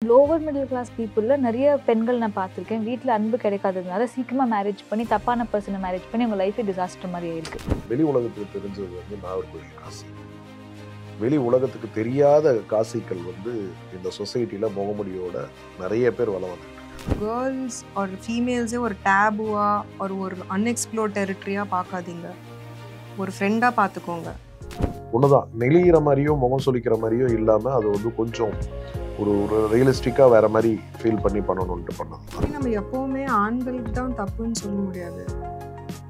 Lower middle class பீப்புளில் நிறைய பெண்கள் நான் பார்த்துருக்கேன். வீட்டில் அன்பு கிடைக்காததுனால சீக்கிரமாக மேரேஜ் பண்ணி தப்பான பர்சனை மேரேஜ் பண்ணி அவங்க லைஃபே டிசாஸ்டர் மாதிரி ஆயிருக்கு. வெளி உலகத்துக்கு தெரிஞ்சது வந்து நாகர்கோவில் காசி. வெளி உலகத்துக்கு தெரியாத காசிக்கள் வந்து இந்த சொசைட்டியில் முகமுடியோட நிறைய பேர் வளம் வந்துட்டு கேர்ள்ஸ் ஒரு ஃபீமேல்ஸே ஒரு டேபுவா ஒரு அன்எக்ஸ்ப்ளோர் டெரிட்டரியாக பார்க்காதீங்க, ஒரு ஃப்ரெண்டாக பார்த்துக்கோங்க. ஒண்ணுதான், நெளிகிற மாதிரியும் முகம் சொல்லிக்கிற மாதிரியும் இல்லாமல் அது வந்து கொஞ்சம் ஒரு ரியலிஸ்டிக்காக வேற மாதிரி ஃபீல் பண்ணி பண்ணணும்ட்டு பண்ணது. நம்ம எப்போவுமே ஆண்களுக்கு தான் தப்புன்னு சொல்ல முடியாது.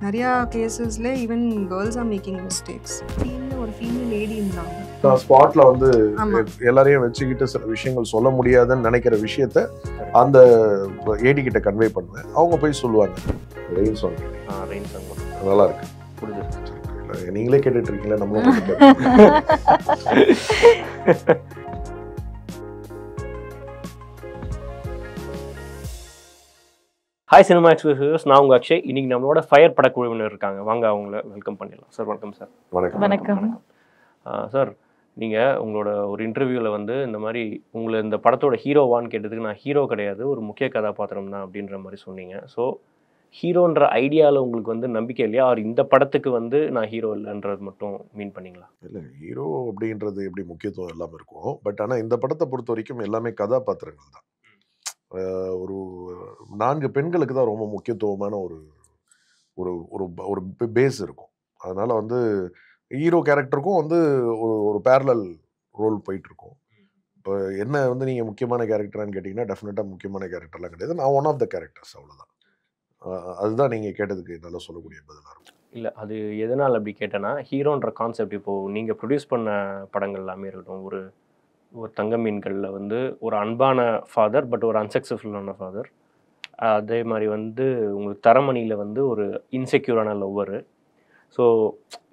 நிறையா கேசஸ்ல even girls are making mistakes. டீமில் ஒரு ஃபீமேல் லேடி இருந்தாங்க. நான் ஸ்பாட்ல வந்து எல்லாரையும் வச்சுக்கிட்டு சில விஷயங்கள் சொல்ல முடியாதுன்னு நினைக்கிற விஷயத்த அந்த ஏடி கிட்ட கன்வே பண்ணுவேன். அவங்க போய் சொல்லுவாங்க ரெயின் சாங் நல்லா இருக்கு, நீங்களே கேட்டுட்டு இருக்கீங்களா, நம்மளும் ஹாய் சினிமா எக்ஸ்பிரஸ், நான் உங்கள் அக்ஷய். இன்னைக்கு நம்மளோட ஃபயர் படக்குழுவினர் இருக்காங்க, வாங்க அவங்கள வெல்கம் பண்ணிடலாம். சார் வணக்கம். சார் வணக்கம். சார், நீங்கள் உங்களோட ஒரு இன்டர்வியூவில் வந்து இந்த மாதிரி உங்களை இந்த படத்தோட ஹீரோவான்னு கேட்டதுக்கு நான் ஹீரோ கிடையாது, ஒரு முக்கிய கதாபாத்திரம் தான் அப்படின்ற மாதிரி சொன்னீங்க. ஸோ ஹீரோன்ற ஐடியாவில் உங்களுக்கு வந்து நம்பிக்கை இல்லையா, அவர் இந்த படத்துக்கு வந்து நான் ஹீரோ இல்லைன்றது மட்டும் மீன் பண்ணிங்களா? இல்லை, ஹீரோ அப்படின்றது எப்படி முக்கியத்துவம் எல்லாமே இருக்கும். பட் ஆனால் இந்த படத்தை பொறுத்த வரைக்கும் எல்லாமே கதாபாத்திரங்கள் தான். ஒரு 4 பெண்களுக்கு தான் ரொம்ப முக்கியத்துவமான ஒரு ஒரு ஒரு பேஸ் இருக்கும். அதனால வந்து ஹீரோ கேரக்டருக்கும் வந்து ஒரு பேரலல் ரோல் போயிட்டு இருக்கும். இப்போ என்ன வந்து நீங்கள் முக்கியமான கேரக்டரான்னு கேட்டிங்கன்னா டெஃபினட்டாக முக்கியமான கேரக்டர்லாம் கிடையாது. நான் ஒன் ஆஃப் த கேரக்டர்ஸ், அவ்வளோதான். அதுதான் நீங்கள் கேட்டதுக்கு என்னால் சொல்லக்கூடிய பதிலாக இருக்கும். இல்லை, அது எதனால் அப்படி கேட்டேன்னா, ஹீரோன்ற கான்செப்ட் இப்போது நீங்கள் ப்ரொடியூஸ் பண்ண படங்கள் எல்லாமே இருக்கட்டும், ஒரு தங்க மீன்களில் வந்து ஒரு அன்பான ஃபாதர் பட் ஒரு அன்சக்ஸஸ்ஃபுல்லான ஃபாதர். அதே மாதிரி வந்து உங்களுக்கு தரமணியில் வந்து ஒரு இன்செக்யூரான லவ்வரு. ஸோ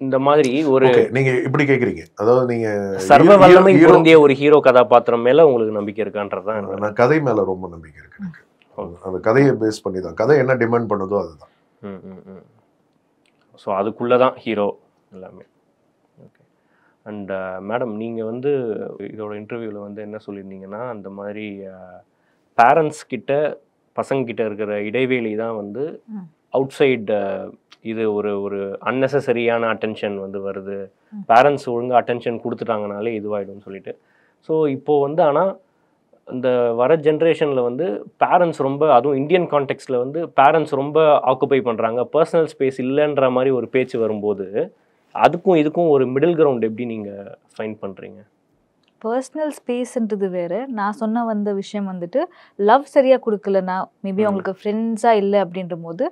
இந்த மாதிரி ஒரு நீங்கள் இப்படி கேட்குறீங்க, அதாவது நீங்கள் சர்வ வல்லமை பொருந்திய ஒரு ஹீரோ கதாபாத்திரம் மேலே உங்களுக்கு நம்பிக்கை இருக்கான்றது தான். நான் கதை மேலே ரொம்ப நம்பிக்கை இருக்கு எனக்கு. அந்த கதையை பேஸ் பண்ணி தான், கதை என்ன டிமாண்ட் பண்ணுதோ அதுதான். ஸோ அதுக்குள்ளே தான் ஹீரோ எல்லாமே. ஓகே. அண்ட் மேடம், நீங்கள் வந்து இதோட இன்டர்வியூவில் வந்து என்ன சொல்லியிருந்தீங்கன்னா, அந்த மாதிரி பேரண்ட்ஸ் கிட்ட பசங்கக்கிட்ட இருக்கிற இடைவெளி தான் வந்து அவுட் சைடு இது ஒரு அன்னெசரியான அட்டென்ஷன் வந்து வருது, பேரண்ட்ஸ் ஒழுங்காக அட்டென்ஷன் கொடுத்துட்டாங்கனாலே இதுவாகிடும்னு சொல்லிட்டு. ஸோ இப்போது வந்து ஆனால் இந்த வர ஜென்ரேஷனில் வந்து பேரண்ட்ஸ் ரொம்ப, அதுவும் இந்தியன் கான்டெக்ஸ்டில் வந்து பேரண்ட்ஸ் ரொம்ப ஆக்குபை பண்ணுறாங்க, பர்சனல் ஸ்பேஸ் இல்லைன்ற மாதிரி ஒரு பேச்சு வரும்போது அதுக்கும் இதுக்கும் ஒரு மிடில் கிரவுண்ட் எப்படி நீங்கள் ஃபைண்ட் பண்ணுறீங்க? பர்சனல் ஸ்பேஸ்ன்றது வேறு. நான் சொன்ன வந்த விஷயம் வந்துட்டு லவ் சரியாக கொடுக்கலன்னா, மேபி அவங்களுக்கு ஃப்ரெண்ட்ஸாக இல்லை அப்படின்ற போது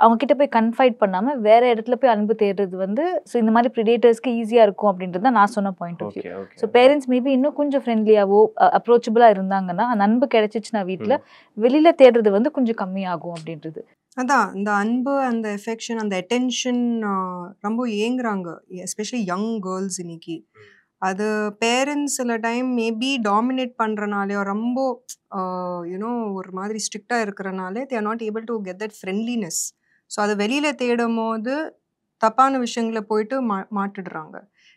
அவங்கக்கிட்ட போய் கன்ஃபைட் பண்ணாமல் வேறு இடத்துல போய் அன்பு தேடுறது வந்து ஸோ இந்த மாதிரி ப்ரிடேட்டர்ஸ்க்கு ஈஸியாக இருக்கும் அப்படின்றது தான் நான் சொன்ன point of view. So parents maybe இன்னும் கொஞ்சம் ஃப்ரெண்ட்லியாவோ அப்ரோச்சபிளாக இருந்தாங்கன்னா, அந்த அன்பு கிடைச்சிச்சுன்னா வீட்டில் வெளியில் தேடுறது வந்து கொஞ்சம் கம்மியாகும் அப்படின்றது. அதான் இந்த அன்பு, அந்த எஃபெக்ஷன், அந்த அட்டென்ஷன் ரொம்ப ஏங்குறாங்க, எஸ்பெஷலி யங் கேர்ள்ஸ் இன்னைக்கு. அது பேரண்ட்ஸ் சில டைம் மேபி டாமினேட் பண்ணுறனாலே, ரொம்ப யூனோ ஒரு மாதிரி ஸ்ட்ரிக்டாக இருக்கிறனாலே they are not able to get that friendliness. So அதை வெளியில் தேடும் போது தப்பான விஷயங்களை போயிட்டு மாட்டிடுறாங்க.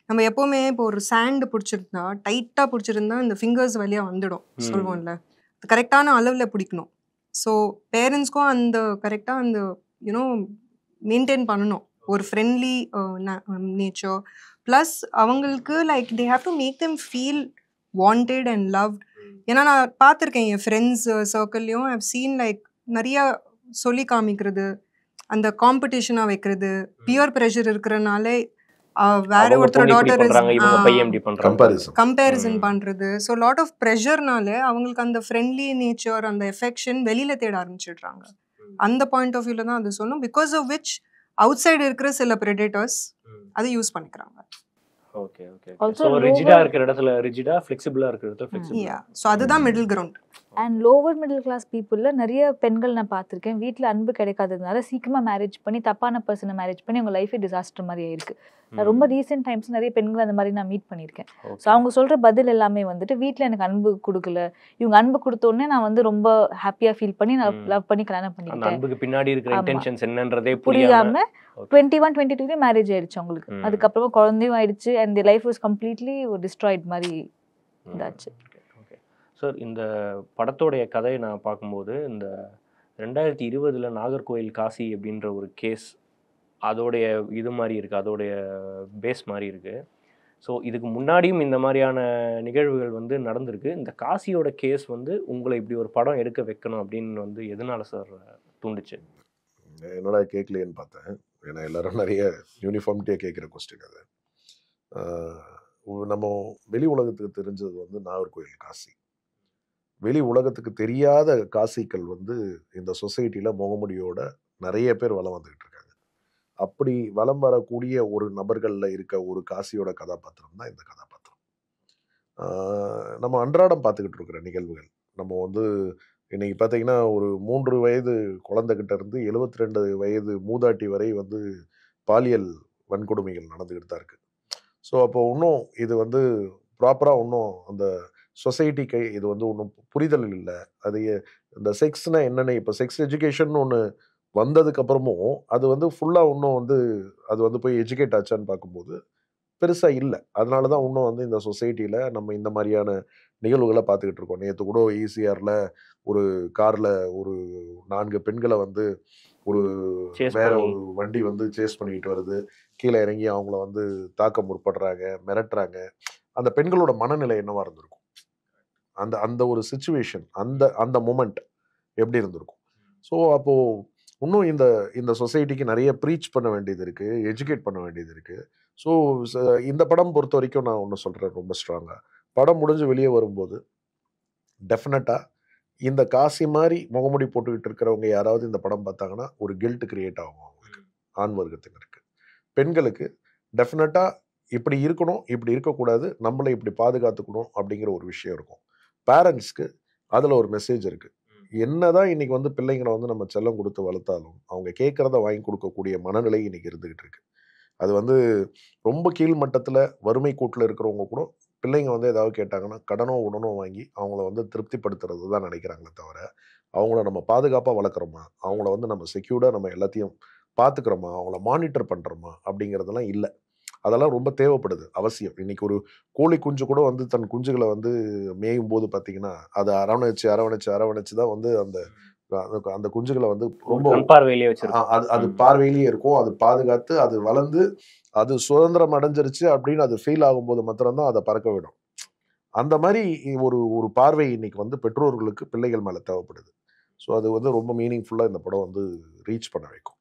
நம்ம எப்போவுமே இப்போ ஒரு சாண்டு பிடிச்சிருந்தா, டைட்டாக பிடிச்சிருந்தா இந்த ஃபிங்கர்ஸ் வழியாக வந்துடும் சொல்லுவோம்ல, கரெக்டான அளவில் பிடிக்கணும். ஸோ பேரண்ட்ஸ்க்கும் அந்த கரெக்டாக அந்த யூனோ மெயின்டைன் பண்ணணும் ஒரு ஃப்ரெண்ட்லி நேச்சர். ப்ளஸ் அவங்களுக்கு like they have to make them feel wanted and loved. ஏன்னா நான் பார்த்துருக்கேன் என் ஃப்ரெண்ட்ஸ் சர்க்கிள்லையும் ஐவ் சீன் லைக் நிறையா சொல்லி காமிக்கிறது, அந்த காம்படிஷனாக வைக்கிறது, பியர் ப்ரெஷர் இருக்கிறனாலே வேற ஒருத்தர் டாட்டர் கம்பேரிசன் பண்றது. ஸோ லாட் ஆஃப் ப்ரெஷர்னால அவங்களுக்கு அந்த ஃப்ரெண்ட்லி நேச்சர், அந்த எஃபெக்ஷன் வெளியில தேட ஆரம்பிச்சிடுறாங்க. அந்த பாயிண்ட் ஆஃப் வியூல தான் அது சொன்னோம். Because of which outside இருக்கிற சில ப்ரெடேட்டர்ஸ் அதை யூஸ் பண்ணிக்கிறாங்க. Okay okay. சோ ரிஜிடா இருக்கிற இடத்துல ரிஜிடா, ஃப்ளெக்சிபிளா இருக்கிற இடத்துல ஃப்ளெக்சிபிள். சோ அதுதான் middle ground. And lower middle class பீப்புளில் நிறைய பெண்கள் நான் பார்த்துருக்கேன். வீட்டில் அன்பு கிடைக்காததுனால சீக்கிரமாக மேரேஜ் பண்ணி தப்பான பர்சனை மேரேஜ் பண்ணி அவங்க லைஃபே டிசாஸ்டர் மாதிரி ஆயிருக்கு. நான் ரொம்ப ரீசெண்ட் டைம்ஸ் நிறைய பெண்கள் அந்த மாதிரி நான் மீட் பண்ணியிருக்கேன். ஸோ அவங்க சொல்கிற பதில் எல்லாமே வந்துட்டு வீட்டில் எனக்கு அன்பு கொடுக்கல, இவங்க அன்பு கொடுத்தோடனே நான் வந்து ரொம்ப ஹாப்பியாக ஃபீல் பண்ணி நான் லவ் பண்ணி கல்யாணம் பண்ணிக்கிட்டேன். அன்புக்கு பின்னாடி இருக்கிற இன்டென்ஷன்ஸ் என்னன்றதே புரியாமல் 21, 22 மேரேஜ் ஆயிடுச்சு அவங்களுக்கு. அதுக்கப்புறமா குழந்தையும் ஆயிடுச்சு. And the life was completely ஒரு டிஸ்ட்ராய்ட் மாதிரி இதாச்சு. சார் இந்த படத்தோடைய கதையை நான் பார்க்கும்போது இந்த 2020 நாகர்கோயில் காசி அப்படின்ற ஒரு கேஸ் அதோடைய இது மாதிரி இருக்குது, அதோடைய பேஸ் மாதிரி இருக்குது. ஸோ இதுக்கு முன்னாடியும் இந்த மாதிரியான நிகழ்வுகள் வந்து நடந்திருக்கு. இந்த காசியோட கேஸ் வந்து உங்களை இப்படி ஒரு படம் எடுக்க வைக்கணும் அப்படின்னு வந்து எதனால சார் தூண்டுச்சு? என்னடா கேட்கலையேன்னு பார்த்தேன். ஏன்னா எல்லாரும் நிறைய யூனிஃபார்மிட்டியாக கேட்குற கொஸ்டின் அது. நம்ம வெளி உலகத்துக்கு தெரிஞ்சது வந்து நாகர்கோயில் காசி. வெளி உலகத்துக்கு தெரியாத காசிக்கள் வந்து இந்த சொசைட்டியில் முகமுடியோட நிறைய பேர் வலம் வந்துக்கிட்டு இருக்காங்க. அப்படி வலம் வரக்கூடிய ஒரு நபர்களில் இருக்க ஒரு காசியோட கதாபாத்திரம் தான் இந்த கதாபாத்திரம். நம்ம அன்றாடம் பார்த்துக்கிட்டு இருக்கிற நிகழ்வுகள். நம்ம வந்து இன்னைக்கு பார்த்தீங்கன்னா ஒரு 3 வயது குழந்தைகிட்ட இருந்து 72 வயது மூதாட்டி வரை வந்து பாலியல் வன்கொடுமைகள் நடந்துக்கிட்டு தான் இருக்கு. ஸோ அப்போ இன்னும் இது வந்து ப்ராப்பராக இன்னும் அந்த சொசைட்டிக்கு இது வந்து ஒன்றும் புரிதல் இல்லை. அது இந்த செக்ஸ்னா என்னென்ன, இப்போ செக்ஸ் எஜுகேஷன் ஒன்று வந்ததுக்கு அப்புறமும் அது வந்து ஃபுல்லாக இன்னும் வந்து அது வந்து போய் எஜுகேட் ஆச்சான்னு பார்க்கும்போது பெருசாக இல்லை. அதனால தான் இன்னும் வந்து இந்த சொசைட்டியில் நம்ம இந்த மாதிரியான நிகழ்வுகளை பார்த்துக்கிட்டு இருக்கோம். நேற்று கூட ஈசிஆரில் ஒரு காரில் ஒரு 4 பெண்களை வந்து ஒரு வேற ஒரு வண்டி வந்து சேஸ் பண்ணிக்கிட்டு வருது. கீழே இறங்கி அவங்கள வந்து தாக்க முற்படுறாங்க, மிரட்டுறாங்க. அந்த பெண்களோட மனநிலை என்னவா இருந்திருக்கும், அந்த அந்த ஒரு சிச்சுவேஷன், அந்த அந்த மொமெண்ட் எப்படி இருந்திருக்கும். ஸோ அப்போது இன்னும் இந்த இந்த சொசைட்டிக்கு நிறைய ப்ரீச் பண்ண வேண்டியது இருக்குது, எஜுகேட் பண்ண வேண்டியது இருக்குது. ஸோ இந்த படம் பொறுத்த வரைக்கும் நான் ஒன்று சொல்கிறேன் ரொம்ப ஸ்ட்ராங்காக. படம் முடிஞ்சு வெளியே வரும்போது டெஃபினட்டாக இந்த காசி மாதிரி முகமுடி போட்டுக்கிட்டு இருக்கிறவங்க யாராவது இந்த படம் பார்த்தாங்கன்னா ஒரு கில்ட் கிரியேட் ஆகும் அவங்களுக்கு, ஆண் வர்க்கத்தினருக்கு. பெண்களுக்கு டெஃபினட்டாக இப்படி இருக்கணும், இப்படி இருக்கக்கூடாது, நம்மளை இப்படி பாதுகாத்துக்கணும் அப்படிங்கிற ஒரு விஷயம் இருக்கும். பேரண்ட்ஸ்க்கு அதில் ஒரு மெசேஜ் இருக்குது. என்னதான் இன்னைக்கு வந்து பிள்ளைங்களை வந்து நம்ம செல்லம் கொடுத்து வளர்த்தாலும் அவங்க கேட்குறத வாங்கி கொடுக்கக்கூடிய மனநிலை இன்னைக்கு இருந்துகிட்டு இருக்கு. அது வந்து ரொம்ப கீழ்மட்டத்தில் வறுமை கூட்டில் இருக்கிறவங்க கூட பிள்ளைங்க வந்து ஏதாவது கேட்டாங்கன்னா கடனோ உடனோ வாங்கி அவங்கள வந்து திருப்திப்படுத்துறது தான் நினைக்கிறாங்களே தவிர அவங்கள நம்ம பாதுகாப்பாக வளர்க்குறோமா, அவங்கள வந்து நம்ம செக்யூர்டாக நம்ம எல்லாத்தையும் பார்த்துக்கிறோமா, அவங்கள மானிட்டர் பண்ணுறோமா அப்படிங்கிறதெல்லாம் இல்லை. அதெல்லாம் ரொம்ப தேவைப்படுது, அவசியம். இன்னைக்கு ஒரு கோழி குஞ்சு கூட வந்து தன் குஞ்சுகளை வந்து மேயும் போது பார்த்தீங்கன்னா அதை அரவணைச்சு தான் வந்து அந்த அந்த குஞ்சுகளை வந்து ரொம்ப பார்வையிலேயே வச்சிருக்கோம். அது பார்வையிலேயே இருக்கும். அது பாதுகாத்து அது வளர்ந்து அது சுதந்திரம் அடைஞ்சிருச்சு அப்படின்னு அது ஃபீல் ஆகும்போது மாத்திரம்தான் அதை பறக்க விடும். அந்த மாதிரி ஒரு பார்வை இன்னைக்கு வந்து பெற்றோர்களுக்கு பிள்ளைகள் மேல தேவைப்படுது. ஸோ அது வந்து ரொம்ப மீனிங்ஃபுல்லாக இந்த படம் வந்து ரீச் பண்ண வைக்கும்.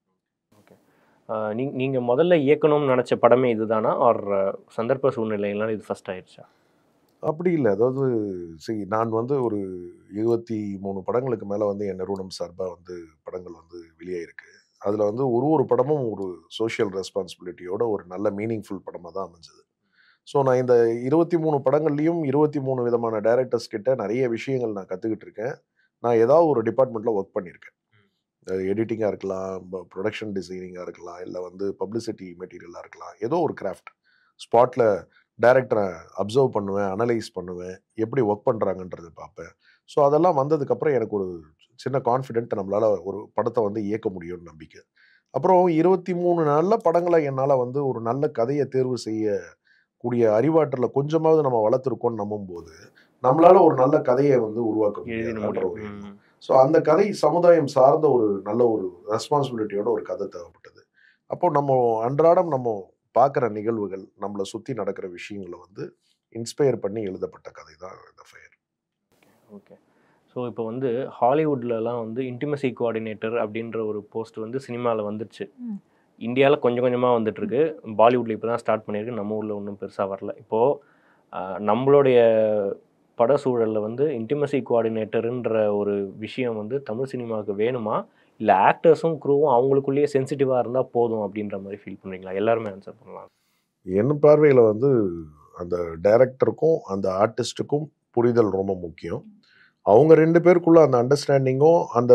நீங்க முதல்ல இயக்கணும்னு நினைச்ச படமே இதுதானா, ஆர் சந்தர்ப்ப சூழ்நிலையினால இது ஃபர்ஸ்ட் ஆயிடுச்சா? அப்படி இல்லை. அதாவது நான் வந்து ஒரு 23 படங்களுக்கு மேலே வந்து என் நிறுவனம் சார்பாக வந்து படங்கள் வந்து வெளியாயிருக்கு. அதில் வந்து ஒரு படமும் ஒரு சோஷியல் ரெஸ்பான்சிபிலிட்டியோட ஒரு நல்ல மீனிங்ஃபுல் படமாக தான் அமைஞ்சது. ஸோ நான் இந்த 23 படங்கள்லையும் 23 விதமான டைரக்டர்ஸ் கிட்ட நிறைய விஷயங்கள் நான் கற்றுக்கிட்டு இருக்கேன். நான் ஏதாவது ஒரு டிபார்ட்மெண்ட்டில் ஒர்க் பண்ணியிருக்கேன். எடிட்டிங்காக இருக்கலாம், ப்ரொடக்ஷன் டிசைனிங்காக இருக்கலாம், இல்லை வந்து பப்ளிசிட்டி மெட்டீரியலாக இருக்கலாம். ஏதோ ஒரு கிராஃப்ட் ஸ்பாட்டில் டைரக்டரை அப்சர்வ் பண்ணுவேன், அனலைஸ் பண்ணுவேன், எப்படி ஒர்க் பண்ணுறாங்கன்றதை பார்ப்பேன். ஸோ அதெல்லாம் வந்ததுக்கப்புறம் எனக்கு ஒரு சின்ன கான்ஃபிடென்ட், நம்மளால் ஒரு படத்தை வந்து இயக்க முடியும்னு நம்பிக்கை. அப்புறம் 23 நல்ல படங்களை என்னால் வந்து ஒரு நல்ல கதையை தேர்வு செய்யக்கூடிய அறிவாற்றலை கொஞ்சமாவது நம்ம வளர்த்துருக்கோம்னு நம்பும்போது நம்மளால ஒரு நல்ல கதையை வந்து உருவாக்க முடியும். ஸோ அந்த கதை சமுதாயம் சார்ந்த ஒரு நல்ல ஒரு ரெஸ்பான்சிபிலிட்டியோட ஒரு கதை தேவைப்பட்டது. அப்போ நம்ம அன்றாடம் நம்ம பார்க்குற நிகழ்வுகள், நம்மளை சுற்றி நடக்கிற விஷயங்களை வந்து இன்ஸ்பயர் பண்ணி எழுதப்பட்ட கதை தான் இந்த ஃபயர். ஓகே. ஸோ இப்போ வந்து ஹாலிவுட்லலாம் வந்து இன்டிமசி கோஆர்டினேட்டர் அப்படின்ற ஒரு போஸ்ட் வந்து சினிமாவில் வந்துடுச்சு. இந்தியாவில் கொஞ்சம் கொஞ்சமாக வந்துட்டுருக்கு. பாலிவுட்டில் இப்போ தான் ஸ்டார்ட் பண்ணியிருக்கு. நம்ம ஊரில் ஒன்றும் பெருசாக வரல. இப்போது நம்மளுடைய பட சூழலில் வந்து இன்டிமசி கோஆர்டினேட்டருன்ற ஒரு விஷயம் வந்து தமிழ் சினிமாவுக்கு வேணுமா, இல்லை ஆக்டர்ஸும் க்ரூவும் அவங்களுக்குள்ளேயே சென்சிட்டிவாக இருந்தால் போதும் அப்படின்ற மாதிரி ஃபீல் பண்ணுறீங்களா? எல்லாருமே ஆன்சர் பண்ணலாம். என் பார்வையில் வந்து அந்த டைரக்டருக்கும் அந்த ஆர்டிஸ்ட்டுக்கும் புரிதல் ரொம்ப முக்கியம். அவங்க 2 பேருக்குள்ள அந்த அண்டர்ஸ்டாண்டிங்கும் அந்த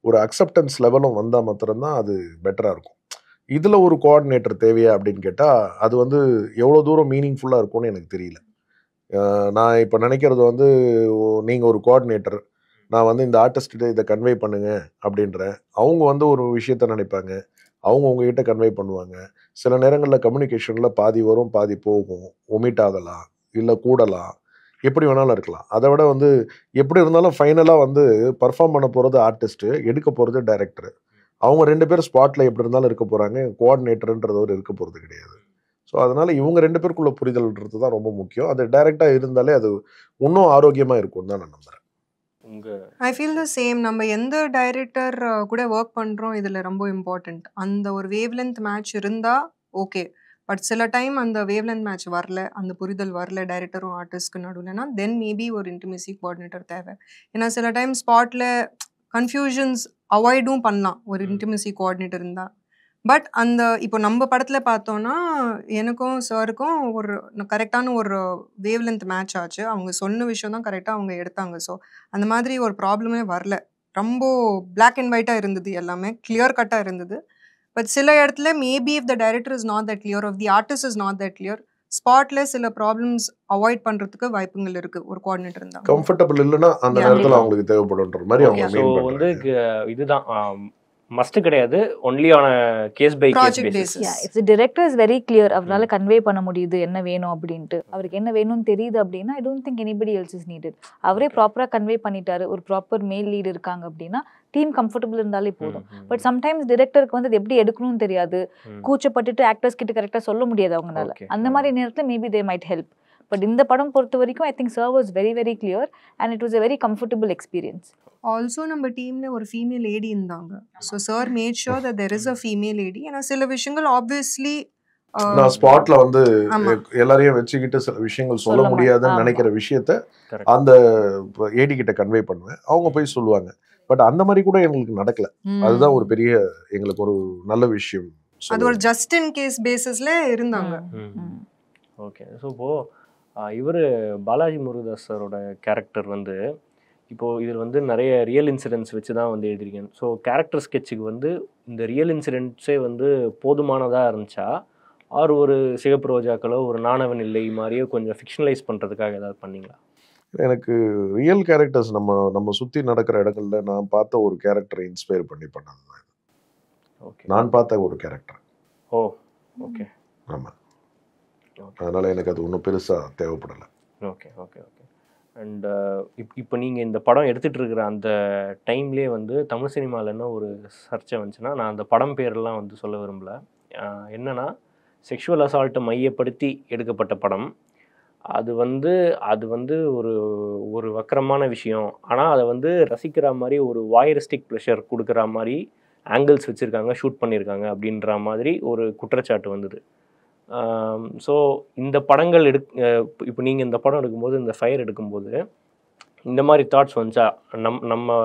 ஒரு அக்செப்டன்ஸ் லெவலும் வந்தால் மாத்திரம்தான் அது பெட்டராக இருக்கும். இதில் ஒரு கோஆர்டினேட்டர் தேவையா அப்படின்னு கேட்டால் அது வந்து எவ்வளோ தூரம் மீனிங்ஃபுல்லாக இருக்கும்னு எனக்கு தெரியல. நான் இப்போ நினைக்கிறது வந்து நீங்கள் ஒரு கோஆர்டினேட்டர், நான் வந்து இந்த ஆர்டிஸ்ட்டு இதை கன்வே பண்ணுங்க அப்படின்றேன். அவங்க வந்து ஒரு விஷயத்த நினைப்பாங்க, அவங்க உங்ககிட்ட கன்வே பண்ணுவாங்க. சில நேரங்களில் கம்யூனிகேஷனில் பாதி வரும், பாதி போகும், ஒமிட் ஆகலாம், இல்லை கூடலாம். எப்படி வேணாலும் இருக்கலாம். அதை விட வந்து எப்படி இருந்தாலும் ஃபைனலாக வந்து பர்ஃபார்ம் பண்ண போகிறது ஆர்டிஸ்ட்டு, எடுக்க போகிறது டைரக்டர். அவங்க 2 பேரும் ஸ்பாட்டில் எப்படி இருந்தாலும் இருக்க போகிறாங்க. கோஆர்டினேட்டர்ன்றவர் இருக்க போகிறது கிடையாது. ஸோ அதனால இவங்க 2 பேருக்குள்ள புரிதல்ன்றது தான் ரொம்ப முக்கியம். அது டைரக்டாக இருந்தாலே அது இன்னும் ஆரோக்கியமாக இருக்கும்னு தான் நான் நம்புகிறேன். I feel the same. நம்ம எந்த டைரக்டர் கூட ஒர்க் பண்ணுறோம் இதில் ரொம்ப இம்பார்ட்டண்ட். அந்த ஒரு வேவ்லென்த் மேட்ச் இருந்தால் ஓகே. பட் சில டைம் அந்த வேவ்லென்த் மேட்ச் வரல, அந்த புரிதல் வரல டைரக்டரும் ஆர்டிஸ்ட்க்கு நடுவில்னா, தென் மேபி ஒரு இன்டிமேசி கோஆர்டினேட்டர் தேவை. ஏன்னா சில டைம் ஸ்பாட்டில் கன்ஃபியூஷன்ஸ் அவாய்டும் பண்ணலாம் ஒரு இன்டிமேசி கோஆர்டினேட்டர் இருந்தால். பட் அந்த இப்போ நம்ம படத்தில் பார்த்தோன்னா எனக்கும் சாருக்கும் ஒரு கரெக்டான ஒரு வேவ்லென்த் மேட்ச் ஆச்சு. அவங்க சொன்ன விஷயம் தான் கரெக்டாக அவங்க எடுத்தாங்க. ஸோ அந்த மாதிரி ஒரு ப்ராப்ளமே வரல. ரொம்ப பிளாக் அண்ட் ஒயிட்டாக இருந்தது, எல்லாமே கிளியர் கட்டாக இருந்தது. பட் சில இடத்துல maybe if the director is not that clear, of the artist is not that clear, ஸ்பாட்ல சில ப்ராப்ளம்ஸ் அவாய்ட் பண்ணுறதுக்கு வாய்ப்புகள் இருக்கு ஒரு கோஆர்டினேட்டர் இருந்தாங்க. கம்ஃபர்டபுள் இல்லைன்னா அந்த நேரத்தில் அவங்களுக்கு தேவைப்படுன்ற மாதிரி அவங்க ஸோ மீன் வந்து பண்ணுறாங்க. இதுதான் மஸ்ட் கிடையாது, only on case by case project basis. Basis. It's director is very clear. அவரால் கன்வே பண்ண முடியுது என்ன வேணும் அப்படின்ட்டு. அவருக்கு என்ன வேணும்னு தெரியுது அப்படின்னா I don't think anybody else is needed. அவரே ப்ராப்பராக கன்வே பண்ணிட்டாரு. ஒரு ப்ராப்பர் மேல் லீட் இருக்காங்க அப்படின்னா டீம் கம்ஃபர்டபுள் இருந்தாலே போதும். பட் சம்டைம்ஸ் டிரெக்டருக்கு வந்து அது எப்படி எடுக்கணும்னு தெரியாது. கூச்சப்பட்டுட்டு ஆக்டர்ஸ் கிட்ட கரெக்டாக சொல்ல முடியாது அவங்களால. அந்த மாதிரி நேரத்தில் maybe they might help. But இந்த படம் பொறுத்த வரைக்கும் I think sir was very very clear and it was a very comfortable experience. Also நம்ம டீம்ல ஒரு ஃபீமேல் லேடி இருந்தாங்க. So sir mat sure that there is a female lady. ஏன்னா சில விஷயங்கள் ஆப்வியஸ்லி நான் ஸ்பாட்ல வந்து ஆமா. எல்லாரையும் வச்சுக்கிட்டு சில விஷயங்கள் சொல்ல சொல்ல முடியாதுன்னு ஆமா. நினைக்கிற விஷயத்த Correct. அந்த ஏடி கிட்ட கன்வே பண்ணுவேன். அவங்க போய் சொல்லுவாங்க. பட் அந்த மாதிரி கூட எங்களுக்கு நடக்கல. அதுதான் ஒரு பெரிய எங்களுக்கு ஒரு நல்ல விஷயம். அது ஒரு ஜஸ்ட் இன் கேஸ் பேசிஸ்ல இருந்தாங்க. ஓகே. ஸோ இப்போது இவர் பாலாஜி முருகதாஸ் சாரோட கேரக்டர் வந்து இப்போது இதில் வந்து நிறைய ரியல் இன்சிடென்ட்ஸ் வச்சு தான் வந்து எழுதிருக்கேன். ஸோ கேரக்டர் ஸ்கெட்சுக்கு வந்து இந்த ரியல் இன்சிடென்ட்ஸே வந்து போதுமானதாக இருந்துச்சா, ஆர் ஒரு சிகப்பு ரோஜாக்களோ ஒரு நாணவன் இல்லை மாதிரியோ கொஞ்சம் ஃபிக்ஷனலைஸ் பண்ணுறதுக்காக ஏதாவது பண்ணீங்களா? எனக்கு ரியல் கேரக்டர்ஸ் நம்ம சுற்றி நடக்கிற இடங்கள்ல நான் பார்த்த ஒரு கேரக்டரை இன்ஸ்பயர் பண்ணி பண்ணது தான். ஓகே. நான் பார்த்த ஒரு கேரக்டர். ஓ ஓகே. ஆமாம். அதனால் எனக்கு அது ஒன்றும் பெருசாக தேவைப்படலை. Okay okay okay. அண்ட் இப்போ நீங்கள் இந்த படம் எடுத்துகிட்டு இருக்கிற அந்த டைம்லேயே வந்து தமிழ் சினிமாவில் என்ன ஒரு சர்ச்சை வந்துச்சுன்னா, நான் அந்த படம் பேரெல்லாம் வந்து சொல்ல விரும்பல. என்னென்னா செக்ஷுவல் அசால்ட்டை மையப்படுத்தி எடுக்கப்பட்ட படம். அது வந்து ஒரு வக்கரமான விஷயம். ஆனால் அதை வந்து ரசிக்கிற மாதிரி ஒரு வாயரிஸ்டிக் ப்ளஷர் கொடுக்குற மாதிரி ஆங்கிள்ஸ் வச்சுருக்காங்க, ஷூட் பண்ணியிருக்காங்க அப்படின்ற மாதிரி ஒரு குற்றச்சாட்டு வந்தது. ஸோ இந்த படங்கள் இப்போ நீங்கள் இந்த படம் எடுக்கும்போது, இந்த ஃபயர் எடுக்கும்போது இந்த மாதிரி தாட்ஸ் வந்துச்சா? நம்ம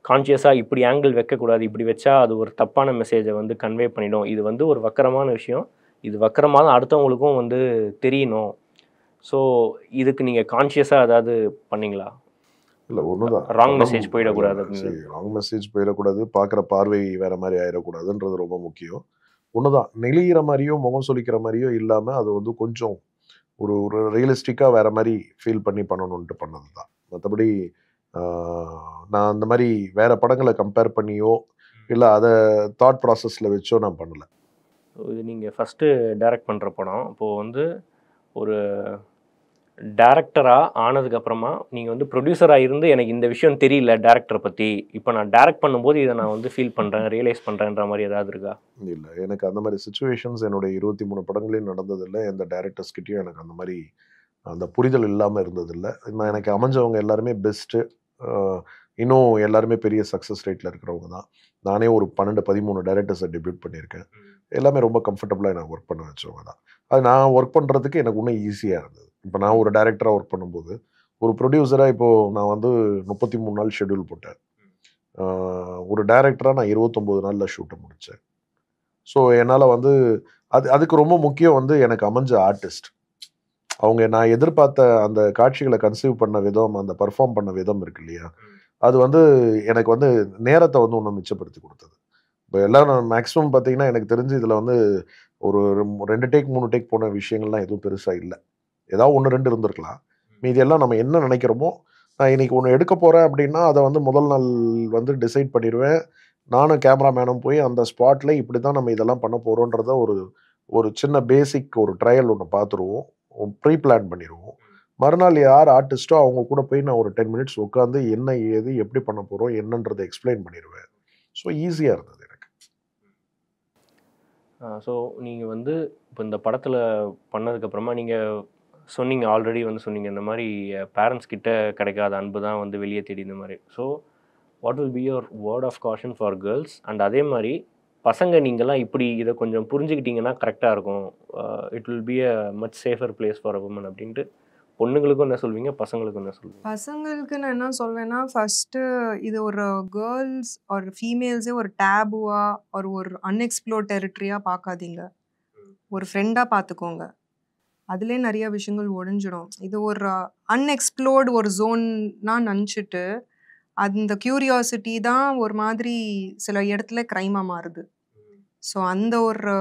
கான்ஷியஸாக இப்படி ஆங்கிள் வைக்கக்கூடாது, இப்படி வச்சா அது ஒரு தப்பான மெசேஜை வந்து கன்வே பண்ணிடும், இது வந்து ஒரு வக்கரமான விஷயம், இது வக்கரமாக தான் அடுத்தவங்களுக்கும் வந்து தெரியணும், ஸோ இதுக்கு நீங்கள் கான்ஷியஸாக ஏதாவது பண்ணீங்களா? இல்லை, ஒன்று தான். ராங் மெசேஜ் போயிடக்கூடாது. ராங் மெசேஜ் போயிடக்கூடாது, பார்க்குற பார்வை வேறு மாதிரி ஆயிடக்கூடாதுன்றது ரொம்ப முக்கியம். ஒன்று தான், நெளிகிற மாதிரியோ முகம் சொல்லிக்கிற மாதிரியோ இல்லாமல் அது வந்து கொஞ்சம் ஒரு ரியலிஸ்டிக்காக வேறு மாதிரி ஃபீல் பண்ணி பண்ணணுன்ட்டு பண்ணது தான். மற்றபடி நான் அந்த மாதிரி வேறு படங்களை கம்பேர் பண்ணியோ இல்லை அதை தாட் ப்ராசஸில் வச்சோ நான் பண்ணலை. இது நீங்கள் ஃபஸ்ட்டு டைரக்ட் பண்ணுற படம். இப்போது வந்து ஒரு டேரக்டராக ஆனதுக்கப்புறமா நீங்கள் வந்து ப்ரொடியூசராக இருந்து எனக்கு இந்த விஷயம் தெரியல டேரக்டரை பற்றி, இப்போ நான் டேரக்ட் பண்ணும்போது இதை நான் வந்து ஃபீல் பண்ணுறேன், ரியலைஸ் பண்ணுறேன்ற மாதிரி ஏதாவது இருக்கா? இல்லை, எனக்கு அந்த மாதிரி சுச்சுவேஷன்ஸ் என்னுடைய 23 படங்களையும் நடந்ததில்லை. எந்த டேரக்டர்ஸ்கிட்டையும் எனக்கு அந்த மாதிரி அந்த புரிதல் இல்லாமல் இருந்ததில்லை. நான் எனக்கு அமைஞ்சவங்க எல்லாருமே பெஸ்ட்டு, இன்னும் எல்லாருமே பெரிய சக்ஸஸ் ரேட்டில் இருக்கிறவங்க தான். நானே ஒரு 12-13 டேரக்டர்ஸை டெபியூட் பண்ணியிருக்கேன். எல்லாமே ரொம்ப கம்ஃபர்டபுளாக எனக்கு ஒர்க் பண்ண வச்சவங்க தான். அது நான் ஒர்க் பண்ணுறதுக்கு எனக்கு இன்னும் ஈஸியாக இருந்தது. இப்போ நான் ஒரு டைரக்டராக ஒர்க் பண்ணும்போது, ஒரு ப்ரொடியூசராக இப்போது நான் வந்து 33 நாள் ஷெட்யூல் போட்டேன். ஒரு டைரக்டராக நான் 29 நாளில் ஷூட்டை முடித்தேன். ஸோ என்னால் வந்து அதுக்கு ரொம்ப முக்கியம் வந்து எனக்கு அமைஞ்ச ஆர்டிஸ்ட். அவங்க நான் எதிர்பார்த்த அந்த காட்சிகளை கன்சீவ் பண்ண விதம், அந்த பர்ஃபார்ம் பண்ண விதம் இருக்கு இல்லையா, அது வந்து எனக்கு வந்து நேரத்தை வந்து இன்னும் மிச்சப்படுத்தி கொடுத்தது. இப்போ எல்லாம் நான் மேக்ஸிமம் பார்த்தீங்கன்னா எனக்கு தெரிஞ்சு இதில் வந்து ஒரு 2 டேக் 3 டேக் போன விஷயங்கள்லாம் எதுவும் பெருசாக இல்லை. ஏதாவது 1-2 இருந்திருக்கலாம். மீதி எல்லாம் நம்ம என்ன நினைக்கிறோமோ, நான் இன்னைக்கு ஒன்று எடுக்க போகிறேன் அப்படின்னா அதை வந்து முதல் நாள் வந்து டிசைட் பண்ணிடுவேன். நானும் கேமராமேனும் போய் அந்த ஸ்பாட்டில் இப்படி தான் நம்ம இதெல்லாம் பண்ண போகிறோன்றத ஒரு சின்ன பேசிக் ஒரு ட்ரையல் ஒன்று பார்த்துருவோம், ப்ரீ பிளான் பண்ணிடுவோம். மறுநாள் யார் ஆர்டிஸ்டோ அவங்க கூட போய் நான் ஒரு 10 மினிட்ஸ் உட்காந்து என்ன ஏது எப்படி பண்ண போகிறோம் என்னன்றதை எக்ஸ்பிளைன் பண்ணிடுவேன். ஸோ ஈஸியாக இருந்தது எனக்கு. ஸோ நீங்கள் வந்து இப்போ இந்த படத்தில் பண்ணதுக்கப்புறமா நீங்கள் சொன்னீங்க, ஆல்ரெடி வந்து சொன்னீங்க இந்த மாதிரி பேரண்ட்ஸ் கிட்ட கிடைக்காத அன்பு தான் வந்து வெளியே தேடி இந்த மாதிரி. So what will be your word of caution for girls? And அதே மாதிரி பசங்க நீங்கள்லாம் இப்படி இதை கொஞ்சம் புரிஞ்சுக்கிட்டீங்கன்னா கரெக்டாக இருக்கும், it will be a much safer place for a woman அப்படின்ட்டு பொண்ணுங்களுக்கும் என்ன சொல்வீங்க, பசங்களுக்கும் என்ன சொல்வீங்க? பசங்களுக்கு நான் என்ன சொல்வேன்னா, ஃபஸ்ட்டு இது ஒரு கேர்ள்ஸ் ஒரு ஃபீமேல்ஸே ஒரு டேபுவா ஒரு அன்எக்ஸ்ப்ளோர் டெரிட்டரியாக பார்க்காதீங்க. ஒரு ஃப்ரெண்டாக பார்த்துக்கோங்க. அதுலேயே நிறைய விஷயங்கள் ஒழிஞ்சிடும். இது ஒரு அன்எக்ஸ்ப்ளோர்டு ஒரு ஜோன்னா நினச்சிட்டு அந்த க்யூரியாசிட்டி தான் ஒரு மாதிரி சில இடத்துல க்ரைமாக மாறுது. ஸோ அந்த ஒரு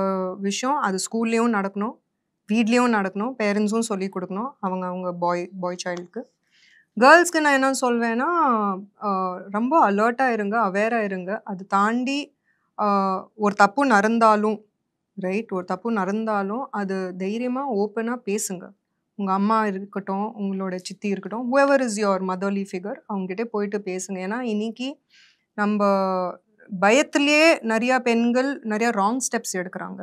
விஷயம் அது ஸ்கூல்லேயும் நடக்கணும், வீட்லேயும் நடக்கணும், பேரண்ட்ஸும் சொல்லி கொடுக்கணும் அவங்க பாய் சைல்டுக்கு. கேர்ள்ஸ்க்கு நான் என்ன சொல்வேன்னா, ரொம்ப அலர்ட்டாக இருங்க, அவேராக இருங்க. அது தாண்டி ஒரு தப்பு நடந்தாலும் ஒரு தப்பு நடந்தாலும் அது தைரியமாக ஓப்பனாக பேசுங்க. உங்கள் அம்மா இருக்கட்டும், உங்களோட சித்தி இருக்கட்டும், whoever is your motherly figure, அவங்ககிட்ட போயிட்டு பேசுங்க. ஏன்னா இன்னைக்கு நம்ம பயத்திலேயே நிறையா பெண்கள் நிறையா ராங் ஸ்டெப்ஸ் எடுக்கிறாங்க.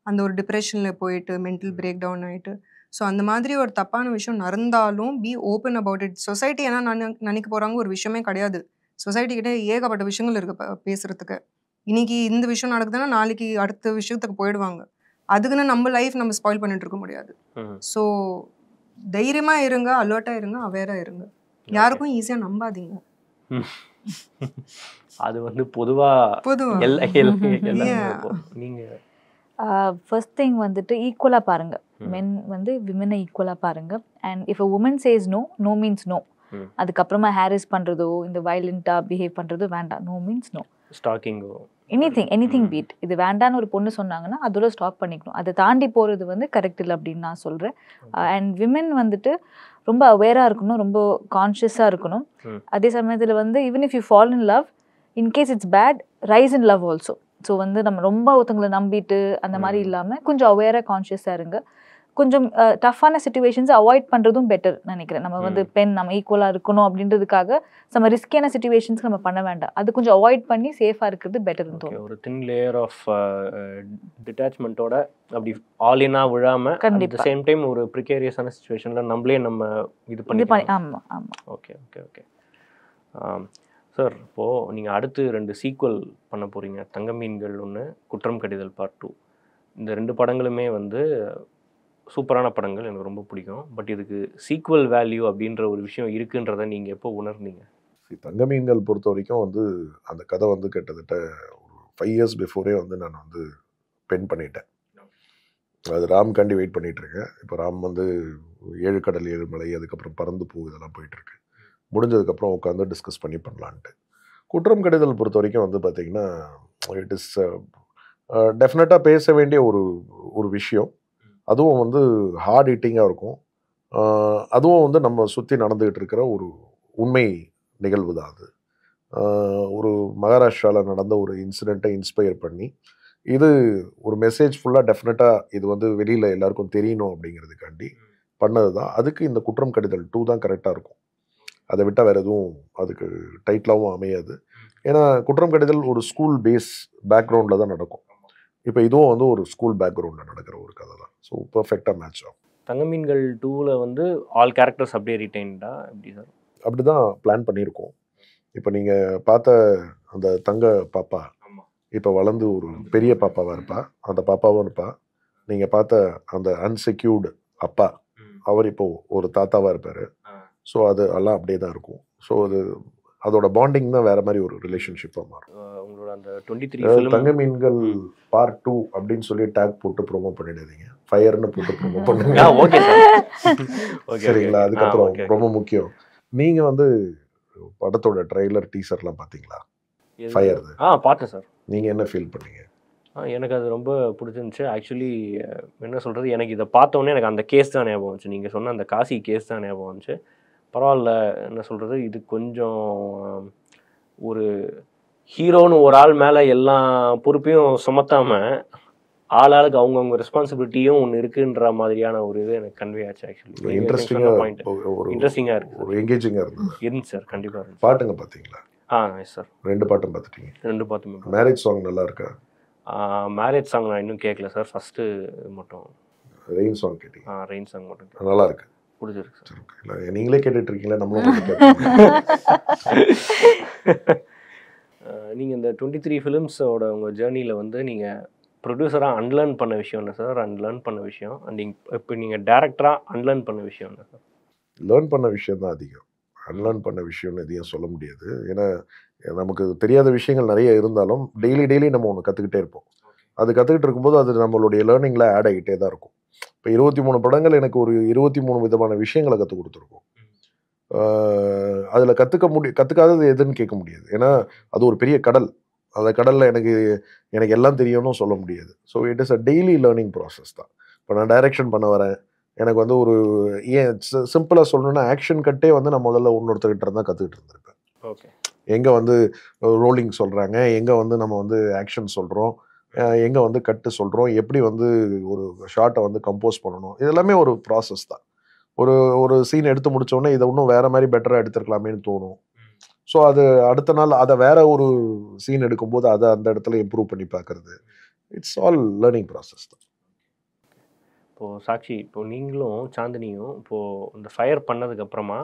அந்த ஒரு டிப்ரெஷனில் போயிட்டு மென்டல் பிரேக் டவுன் ஆகிட்டு. ஸோ அந்த மாதிரி ஒரு தப்பான விஷயம் நடந்தாலும் be open about it. Society ஏன்னா நினைக்க போகிறாங்க ஒரு விஷயமே கிடையாது. சொசைட்டி கிட்டே ஏகப்பட்ட விஷயங்கள் இருக்குது பேசுகிறதுக்கு. இன்னைக்கு இந்த விஷயம் நடக்குதுன்னா நாளைக்கு அடுத்த விஷயத்துக்கு போயிடுவாங்க. அதுக்குன்னு நம்ம லைஃப் நம்ம ஸ்பாயில் பண்ணிட்டு இருக்க முடியாது. ஸோ தைரியமாக இருங்க, அலர்ட்டாக இருங்க, அவேராக இருங்க. யாருக்கும் ஈஸியாக நம்பாதீங்க. அது வந்து பொதுவாக நீங்கள் ஃபர்ஸ்ட் திங் வந்துட்டு ஈக்குவலாக பாருங்கள். மென் வந்து விமனை ஈக்குவலாக பாருங்கள். And if a woman says no, no means no. அதுக்கப்புறமா ஹேரிஸ் பண்ணுறதோ இந்த வயலண்ட்டாக பிஹேவ் பண்ணுறதோ வேண்டாம். No means no. ஸ்டாக்கிங்கோ எனிதிங் பீட். இது வேண்டான்னு ஒரு பொண்ணு சொன்னாங்கன்னா அதோட ஸ்டாப் பண்ணிக்கணும். அதை தாண்டி போகிறது வந்து கரெக்ட் இல்லை அப்படின்னு நான் சொல்கிறேன். அண்ட் விமன் வந்துட்டு ரொம்ப அவேராக இருக்கணும், ரொம்ப கான்ஷியஸாக இருக்கணும். அதே சமயத்தில் வந்து even if you fall in love, in case it's bad, rise in love also. So வந்து நம்ம ரொம்ப ஒருத்தங்களை நம்பிட்டு அந்த மாதிரி இல்லாமல் கொஞ்சம் அவேராக கான்ஷியஸாக இருங்க. கொஞ்சம் டஃப்பான சுச்சுவேஷன்ஸை அவாய்ட் பண்ணுறதும் பெட்டர் நினைக்கிறேன். நம்ம வந்து பெண் நம்ம ஈக்குவலாக இருக்கணும் அப்படின்றதுக்காக நம்ம ரிஸ்கியான சுச்சுவேஷன்ஸ்க்கு நம்ம பண்ண வேண்டாம். அது கொஞ்சம் அவாய்ட் பண்ணி சேஃபாக இருக்கிறது பெட்டர்னு தோணும். ஒரு தின் லேயர் ஆஃப் டிட்டாச்மெண்ட்டோட அப்படி ஆலினாக விழாமல் கண்டிப்பாக சேம் டைம் ஒரு ப்ரிகேரியஸான சுச்சுவேஷனில் நம்மளே நம்ம இது பண்ணி. ஆமாம். ஓகே சார், இப்போது நீங்கள் அடுத்து 2 சீக்வல் பண்ண போகிறீங்க. தங்கமீன்கள் 1, குற்றம் கடிதல் பார்ட் 2. இந்த 2 படங்களுமே வந்து சூப்பரான படங்கள், எனக்கு ரொம்ப பிடிக்கும். பட் இதுக்கு சீக்வல் வேல்யூ அப்படின்ற ஒரு விஷயம் இருக்குன்றதை நீங்கள் எப்போ உணர்ந்தீங்க? தங்கமீன்கள் பொறுத்த வரைக்கும் வந்து அந்த கதை வந்து கிட்டத்தட்ட ஒரு 5 years பிஃபோரே வந்து நான் வந்து பென் பண்ணிட்டேன். அது ராம் காண்டி வெயிட் பண்ணிகிட்டு இருக்கேன். இப்போ ராம் வந்து 7 கடல் 7 மலை, அதுக்கப்புறம் பறந்து பூ இதெல்லாம் போயிட்டுருக்கு. முடிஞ்சதுக்கப்புறம் உட்காந்து டிஸ்கஸ் பண்ணி பண்ணலான்ட்டு. குற்றம் கடிதல் பொறுத்த வரைக்கும் வந்து பார்த்திங்கன்னா இட் இஸ் டெஃபினட்டாக பேச வேண்டிய ஒரு விஷயம். அதுவும் வந்து ஹார்ட் ஹிட்டிங்காக இருக்கும். அதுவும் வந்து நம்ம சுற்றி நடந்துக்கிட்டு இருக்கிற ஒரு உண்மை நிகழ்வு தான் அது. ஒரு மகாராஷ்டிராவில் நடந்த ஒரு இன்சிடெண்ட்டை இன்ஸ்பயர் பண்ணி இது ஒரு மெசேஜ் ஃபுல்லாக டெஃபினட்டாக இது வந்து வெளியில் எல்லாருக்கும் தெரியணும் அப்படிங்கிறதுக்காண்டி பண்ணது தான். அதுக்கு இந்த குற்றம் கடிதல் 2 தான் கரெக்டாக இருக்கும். அதை விட்டால் வேறு எதுவும் அதுக்கு டைட்டிலாகவும் அமையாது. ஏன்னா குற்றம் கடிதல் ஒரு ஸ்கூல் பேக்ரவுண்டில் தான் நடக்கும். இப்போ இதுவும் வந்து ஒரு ஸ்கூல் பேக்ரவுண்டில் நடக்கிற ஒரு கதை தான். ஸோ பர்ஃபெக்டாக மேட்ச் ஆகும். தங்கமீன்கள் 2ல் வந்து ஆல் கேரக்டர்ஸ் அப்படியே ரிட்டைன்டா எப்படி சார்? அப்படி தான் பிளான் பண்ணியிருக்கோம். இப்போ நீங்கள் பார்த்த அந்த தங்க பாப்பா இப்போ வளர்ந்து ஒரு பெரிய பாப்பாவாக இருப்பா. அந்த பாப்பாவும் இருப்பா. நீங்கள் பார்த்த அந்த அன்செக்யூர்டு அப்பா, அவர் இப்போ ஒரு தாத்தாவாக இருப்பார். ஸோ அது எல்லாம் அப்படியே தான் இருக்கும். ஸோ அதோட பாண்டிங் தான் வேற மாதிரி ஒரு ரிலேஷன்ஷிப்பாக மாறும். உங்களோட அந்த 23 தங்கமீன்கள் பார்ட் 2 அப்படின்னு சொல்லி டேக் போட்டு ப்ரோமோ பண்ணிடாதீங்க. ஃபயர்னு போட்டு ப்ரோமோ பண்ணுங்க. சரிங்களா? அதுக்கப்புறம் ரொம்ப முக்கியம், நீங்கள் வந்து படத்தோட ட்ரெய்லர் டீசர்லாம் பார்த்தீங்களா? ஃபயர் பார்த்தேன் சார். நீங்கள் என்ன ஃபீல் பண்ணீங்க? எனக்கு அது ரொம்ப பிடிச்சிருந்துச்சு. ஆக்சுவலி என்ன சொல்கிறது, எனக்கு இதை பார்த்தோன்னே எனக்கு அந்த கேஸ் தான் ஞாபகம் வந்துச்சு. நீங்கள் சொன்ன அந்த காசி கேஸ் தான் ஞாபகம் வந்துச்சு. பரவாயில்ல, என்ன சொல்கிறது, இது கொஞ்சம் ஒரு ஹீரோன்னு ஒரு ஆள் மேலே எல்லா பொறுப்பையும் சுமத்தாமல் ஆளாளுக்கு அவங்கவுங்க ரெஸ்பான்சிபிலிட்டியும் ஒன்று இருக்குன்ற மாதிரியான ஒரு இது எனக்கு கன்வே ஆச்சு ஆக்சுவலி. பாயிண்ட் இன்ட்ரெஸ்டிங்காக இருக்குது, ஒரு எங்கேஜிங்காக இருந்தது. இருந்துச்சு சார், கண்டிப்பாக இருந்துச்சு. பாட்டுங்க பார்த்தீங்களா? எஸ் சார், 2 பாட்டும் பார்த்துட்டீங்க? 2 பாட்டுமே. மேரேஜ் சாங் நல்லா இருக்கா? மேரேஜ் சாங் நான் இன்னும் கேட்கல சார், ஃபஸ்ட்டு மட்டும். ரெயின் சாங் கேட்டீங்க? ரெயின் சாங் மட்டும் நல்லா இருக்கு, பிடிச்சிருக்கு சார். இல்லை நீங்களே கேட்டுட்டு இருக்கீங்களா? நம்மளும் கேட்குறோம். நீங்கள் இந்த 23 ஃபிலிம்ஸோட உங்கள் ஜேர்னியில் வந்து நீங்கள் ப்ரொடியூசராக அன்லேர்ன் பண்ண விஷயம் என்ன சார்? லேர்ன் பண்ண விஷயம் அண்ட் இப்போ நீங்கள் டேரக்டராக அன்லேர்ன் பண்ண விஷயம் என்ன சார்? லேர்ன் பண்ண விஷயம் தான் அதிகம், அன்லேர்ன் பண்ண விஷயம்னு எதையும் சொல்ல முடியாது. ஏன்னா நமக்கு தெரியாத விஷயங்கள் நிறைய இருந்தாலும் டெய்லி நம்ம ஒன்று கற்றுக்கிட்டே இருப்போம். அது கற்றுக்கிட்டு இருக்கும்போது அது நம்மளுடைய லேர்னிங்கில் ஆட் ஆகிட்டே தான் இருக்கும். இப்போ 23 படங்கள் எனக்கு ஒரு 23 விதமான விஷயங்களை கற்றுக் கொடுத்துருக்கோம். அதில் கற்றுக்காதது எதுன்னு கேட்க முடியாது. ஏன்னா அது ஒரு பெரிய கடல். அந்த கடலில் எனக்கு எல்லாம் தெரியும்னு சொல்ல முடியாது. So it is a daily learning process தான். இப்போ நான் டைரக்ஷன் பண்ண வரேன், எனக்கு வந்து ஒரு சிம்பிளாக சொல்லணும்னா ஆக்ஷன் கட்டே வந்து நான் முதல்ல இன்னொருத்தர்கிட்ட தான் கற்றுக்கிட்டு இருந்திருப்பேன். ஓகே, எங்கே வந்து ரோலிங் சொல்கிறாங்க, எங்கே வந்து நம்ம வந்து ஆக்ஷன் சொல்கிறோம், எங்கே வந்து கட்டு சொல்கிறோம், எப்படி வந்து ஒரு ஷார்ட்டை வந்து கம்போஸ் பண்ணணும், இதெல்லாமே ஒரு ப்ராசஸ் தான். ஒரு சீன் எடுத்து முடித்தோடனே இதை இன்னும் வேறு மாதிரி பெட்டராக எடுத்துருக்கலாமேன்னு தோணும். ஸோ அது அடுத்த நாள் அதை வேற ஒரு சீன் எடுக்கும்போது அதை அந்த இடத்துல இம்ப்ரூவ் பண்ணி பார்க்குறது, இட்ஸ் ஆல் லேர்னிங் ப்ராசஸ் தான். இப்போது சாக்ஷி, இப்போது நீங்களும் சாந்தினியும் இப்போது இந்த ஃபயர் பண்ணதுக்கப்புறமா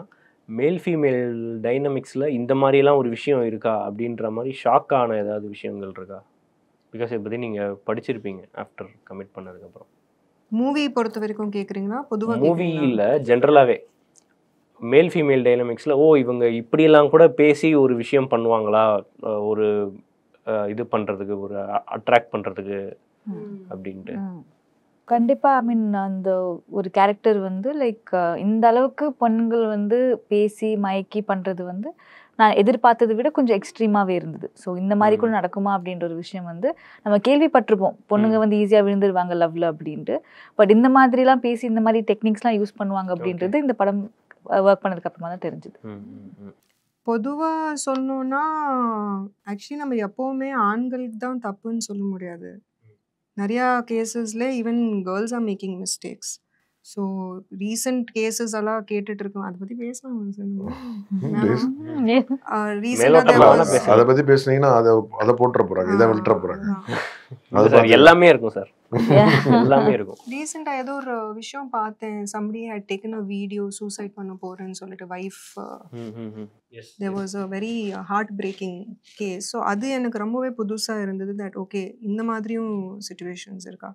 மேல் ஃபீமேல் டைனமிக்ஸில் இந்த மாதிரிலாம் ஒரு விஷயம் இருக்கா அப்படின்ற மாதிரி ஷாக்கான ஏதாவது விஷயங்கள் இருக்கா? பிகாஸ் இதை பற்றி நீங்கள் படிச்சிருப்பீங்க ஆஃப்டர் கமிட் பண்ணதுக்கப்புறம். மூவி பொறுத்த வரைக்கும் கேட்குறீங்களா? பொதுவாக மூவி இல்லை, ஜென்ரலாகவே மேல் ஃபீமேல் டைனமிக்ஸில் இவங்க இப்படியெல்லாம் கூட பேசி ஒரு விஷயம் பண்ணுவாங்களா, ஒரு இது பண்ணுறதுக்கு, ஒரு அட்ராக்ட் பண்ணுறதுக்கு அப்படின்ட்டு. கண்டிப்பாக. ஐ மீன் அந்த ஒரு கேரக்டர் வந்து லைக் இந்த அளவுக்கு பெண்கள் வந்து பேசி மயக்கி பண்ணுறது வந்து நான் எதிர்பார்த்ததை விட கொஞ்சம் எக்ஸ்ட்ரீமாகவே இருந்தது. ஸோ இந்த மாதிரி கூட நடக்குமா அப்படின்ற ஒரு விஷயம் வந்து நம்ம கேள்விப்பட்டிருப்போம், பொண்ணுங்க வந்து ஈஸியாக விழுந்துருவாங்க லவ்ல அப்படின்ட்டு. பட் இந்த மாதிரிலாம் பேசி இந்த மாதிரி டெக்னிக்ஸ்லாம் யூஸ் பண்ணுவாங்க அப்படின்றது இந்த படம் ஒர்க் பண்ணதுக்கு அப்புறமா தான் தெரிஞ்சுது. பொதுவாக சொல்லணும்னா ஆக்சுவலி நம்ம எப்போவுமே ஆண்களுக்கு தான் தப்புன்னு சொல்ல முடியாது. நிறையா கேசஸில் even girls are making mistakes. So recent cases எல்லாம் கேட்டுட்டு இருக்கோம். அதை பற்றி பேசலாம் ரீசெண்டாக. அதை பற்றி பேசுனீங்கன்னா அதை போட்டுற போகிறாங்க, இதை விட்டுற போகிறாங்க. எல்லாமே இருக்கும் சார், எல்லாமே இருக்கும். ரீசெண்டாக ஏதோ ஒரு விஷயம் பார்த்தேன். somebody had taken a video suicide பண்ண போகிறேன்னு சொல்லிட்டு wife. there was a very heartbreaking case. So அது எனக்கு ரொம்பவே புதுசாக இருந்தது. தட் ஓகே, இந்த மாதிரியும் சுச்சுவேஷன்ஸ் இருக்கா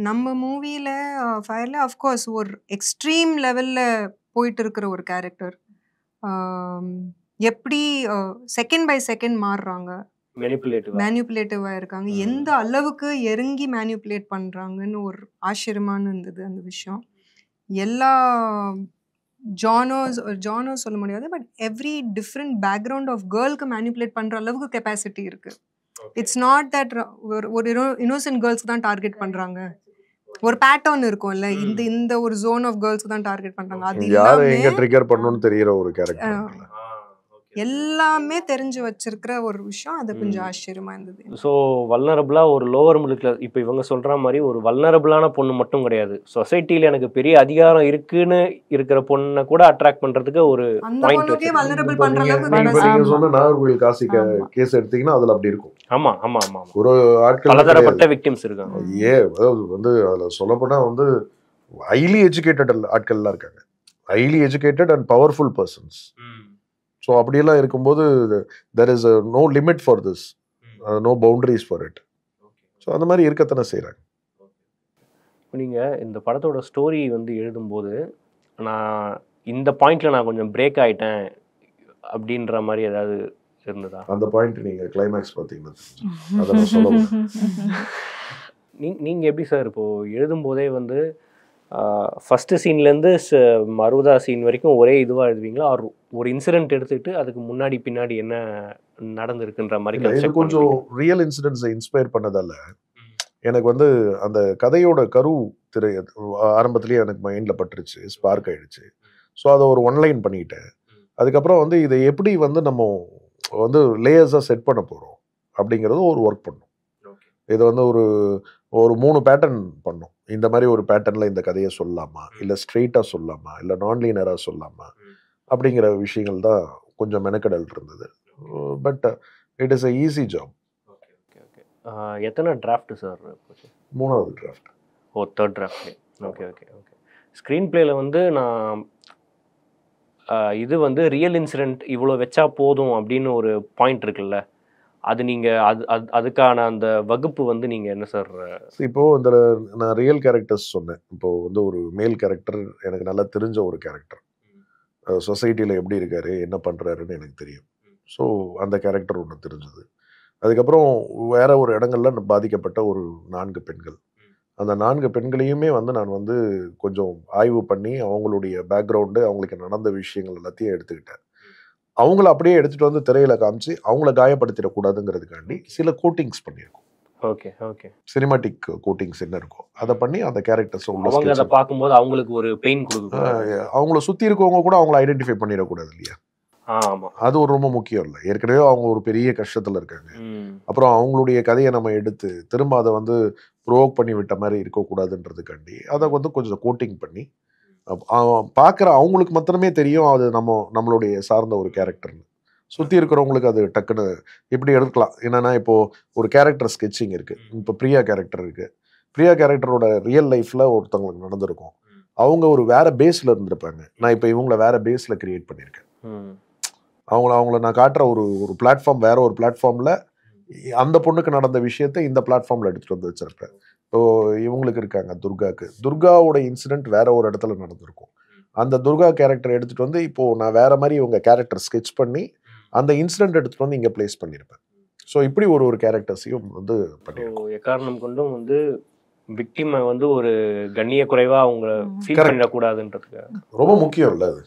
நம்ம மூவியில். ஃபயரில் அஃப்கோர்ஸ் ஒரு எக்ஸ்ட்ரீம் லெவலில் போயிட்டு இருக்கிற ஒரு கேரக்டர், எப்படி செகண்ட் பை செகண்ட் மாறுறாங்க, மேனிப்புலேட்டிவாக இருக்காங்க, எந்த அளவுக்கு இறங்கி மேனிப்புலேட் பண்ணுறாங்கன்னு ஒரு ஆச்சரியமான இருந்தது அந்த விஷயம். எல்லா ஜானர்ஸ் சொல்ல முடியாது, but every different background of கேர்ளுக்கு மேனிப்புலேட் பண்ணுற அளவுக்கு கெப்பாசிட்டி இருக்குது. இட்ஸ் நாட் தட் ஒரு இன்னோசென்ட் கேர்ள்ஸ்க்கு தான் டார்கெட் பண்ணுறாங்க. ஒரு பேட்டர்ன் இருக்கும்ல, இந்த ஒரு ஜோன் ஆஃப் கேர்ள்ஸ் தான் டார்கெட் பண்றாங்க. அது யாரை எங்க ட்ரிகர் பண்ணனும்னு தெரியற ஒரு கேரக்டர், எல்லாமே தெரிஞ்சு வச்சிருக்கிற ஒரு விஷயம். அது கொஞ்சம் ஆச்சரியமா இருந்தது. ஸோ வல்னரபிளா ஒரு லோவர் மிடில் கிளாஸ், இப்போ இவங்க சொல்ற மாதிரி ஒரு வல்னரபிளான பொண்ணு மட்டும் கிடையாது, சொசைட்டில எனக்கு பெரிய அதிகாரம் இருக்குன்னு இருக்கிற பொண்ணை கூட அட்ராக்ட் பண்றதுக்கு ஒரு பாயிண்ட் வச்சு வல்னரபிள் பண்ற அளவுக்கு. நீங்க சொன்ன நாகர்கோவில் காசி கேஸ் எடுத்தீங்கன்னா அதுல அப்படி இருக்கும். ஆமா ஆமா ஆமா, ஒரு ஆட்கள் பலதரப்பட்ட விக்டிம்ஸ் இருக்காங்க. அதாவது வந்து அதுல சொல்லப்போனா வந்து ஹைலி எஜுகேட்டட் ஆட்கள்லாம் இருக்காங்க, highly educated and powerful persons. So அப்படியெல்லாம் இருக்கும்போது there is no limit for this, no boundaries for it. So அந்த மாதிரி இருக்கத்தானே செய்கிறாங்க. நீங்கள் இந்த படத்தோட ஸ்டோரி வந்து எழுதும்போது நான் இந்த பாயிண்ட்ல நான் கொஞ்சம் பிரேக் ஆகிட்டேன் அப்படின்ற மாதிரி ஏதாவது இருந்ததா? அந்த பாயிண்ட் நீங்கள் கிளைமேக்ஸ் பார்த்தீங்கன்னா அதை நான் சொல்லுவேன். நீங்கள் எப்படி சார் இப்போது எழுதும்போதே வந்து ஃபஸ்ட்டு சீன்லேருந்து 60 சீன் வரைக்கும் ஒரே இதுவாக எழுதுவீங்களா, ஒரு இன்சிடென்ட் எடுத்துக்கிட்டு அதுக்கு முன்னாடி பின்னாடி என்ன நடந்திருக்குன்ற மாதிரி? இது கொஞ்சம் ரியல் இன்சிடென்ட்ஸை இன்ஸ்பயர் பண்ணதால எனக்கு வந்து அந்த கதையோட கரு திரை ஆரம்பத்துலேயே எனக்கு மைண்டில் பட்டுருச்சு, ஸ்பார்க் ஆகிடுச்சு. ஸோ அதை ஒரு ஒன்லைன் பண்ணிக்கிட்டேன். அதுக்கப்புறம் வந்து இதை எப்படி வந்து நம்ம வந்து லேயர்ஸாக செட் பண்ண போகிறோம் அப்படிங்கிறது ஒரு ஒர்க் பண்ணோம். இது வந்து ஒரு ஒரு 3 பேட்டர்ன் பண்ணோம். இந்த மாதிரி ஒரு பேட்டர்னில் இந்த கதையை சொல்லலாமா, இல்லை ஸ்ட்ரெயிட்டாக சொல்லலாமா, இல்லை நான்லீனராக சொல்லலாமா அப்படிங்கிற விஷயங்கள் தான் கொஞ்சம் மெனக்கடல் இருந்தது. But it is a easy job. Okay okay okay. எத்தனை டிராஃப்ட் சார் போச்சு? 3வது டிராஃப்ட். ஓ, 3rd டிராஃப்ட்லே. Okay okay okay. ஸ்க்ரீன் பிளேயில் வந்து நான் இது வந்து ரியல் இன்சிடென்ட் இவ்வளோ வச்சா போதும் அப்படின்னு ஒரு பாயிண்ட் இருக்குல்ல, அது நீங்கள் அதுக்கான அந்த வகுப்பு வந்து நீங்கள் என்ன சார்? இப்போது இந்த நான் ரியல் கேரக்டர்ஸ் சொன்னேன். இப்போது வந்து ஒரு மேல் கேரக்டர் எனக்கு நல்லா தெரிஞ்ச ஒரு கேரக்டர், சொசைட்டியில் எப்படி இருக்காரு, என்ன பண்ணுறாருன்னு எனக்கு தெரியும். ஸோ அந்த கேரக்டர் ஒன்று தெரிஞ்சது. அதுக்கப்புறம் வேற ஒரு இடங்கள்ல பாதிக்கப்பட்ட ஒரு 4 பெண்கள். அந்த 4 பெண்களையுமே வந்து நான் வந்து கொஞ்சம் ஆய்வு பண்ணி அவங்களுடைய பேக்ரவுண்டு, அவங்களுக்கு நடந்த விஷயங்கள் எல்லாத்தையும் எடுத்துக்கிட்டேன். அவங்கள அப்படியே எடுத்துகிட்டு வந்து திரையில காமிச்சு அவங்கள காயப்படுத்திடக்கூடாதுங்கிறதுக்காண்டி சில கோட்டிங்ஸ் பண்ணியிருக்கோம். Okay okay. சினிமாட்டிக் கோட்டிங்ஸ் என்ன இருக்கோ அதை பண்ணி அந்த கேரக்டர்ஸ் அவங்க அதை பார்க்கும்போது அவங்களுக்கு ஒரு பெயின் கொடுக்கும். அவங்கள சுற்றி இருக்கவங்க கூட அவங்கள ஐடென்டிஃபை பண்ணிடக்கூடாது இல்லையா? ஆமாம், அது ஒரு ரொம்ப முக்கியம் இல்லை. ஏற்கனவே அவங்க ஒரு பெரிய கஷ்டத்தில் இருக்காங்க. அப்புறம் அவங்களுடைய கதையை நம்ம எடுத்து திரும்ப அதை வந்து ப்ரோவோக் பண்ணி விட்ட மாதிரி இருக்கக்கூடாதுன்றதுக்காண்டி அதை வந்து கொஞ்சம் கோட்டிங் பண்ணி பார்க்குற அவங்களுக்கு மாத்திரமே தெரியும் அது நம்மளுடைய சார்ந்த ஒரு கேரக்டர்னு. சுற்றி இருக்கிறவங்களுக்கு அது டக்குன்னு இப்படி எடுக்கலாம். என்னன்னா இப்போது ஒரு கேரக்டர் ஸ்கெட்சிங் இருக்குது. இப்போ பிரியா கேரக்டர் இருக்குது. பிரியா கேரக்டரோட ரியல் லைஃப்பில் ஒருத்தவங்களுக்கு நடந்திருக்கும். அவங்க ஒரு வேற பேஸில் இருந்திருப்பாங்க. நான் இப்போ இவங்கள வேற பேஸில் கிரியேட் பண்ணியிருக்கேன். அவங்கள நான் காட்டுற ஒரு பிளாட்ஃபார்ம் வேற ஒரு பிளாட்ஃபார்மில் அந்த பொண்ணுக்கு நடந்த விஷயத்தை இந்த பிளாட்ஃபார்மில் எடுத்துகிட்டு வந்து வச்சுருப்பேன். இப்போ இவங்களுக்கு இருக்காங்க துர்காவோட இன்சிடென்ட் வேற ஒரு இடத்துல நடந்திருக்கும். அந்த துர்கா கேரக்டர் எடுத்துகிட்டு வந்து இப்போது நான் வேற மாதிரி இவங்க கேரக்டர் ஸ்கெட்ச் பண்ணி அந்த இன்சிடென்ட் எடுத்துகிட்டு வந்து இங்கே பிளேஸ் பண்ணியிருப்பேன். ஸோ இப்படி ஒரு கேரக்டர்ஸையும் வந்து பண்ணியிருக்கோம். எக்காரணம் கொண்டும் வந்து விக்டிமை வந்து ஒரு கண்ணிய குறைவாக அவங்க ஃபீல் பண்ணிடக்கூடாதுன்றதுக்கு ரொம்ப முக்கியம் இல்லை அது.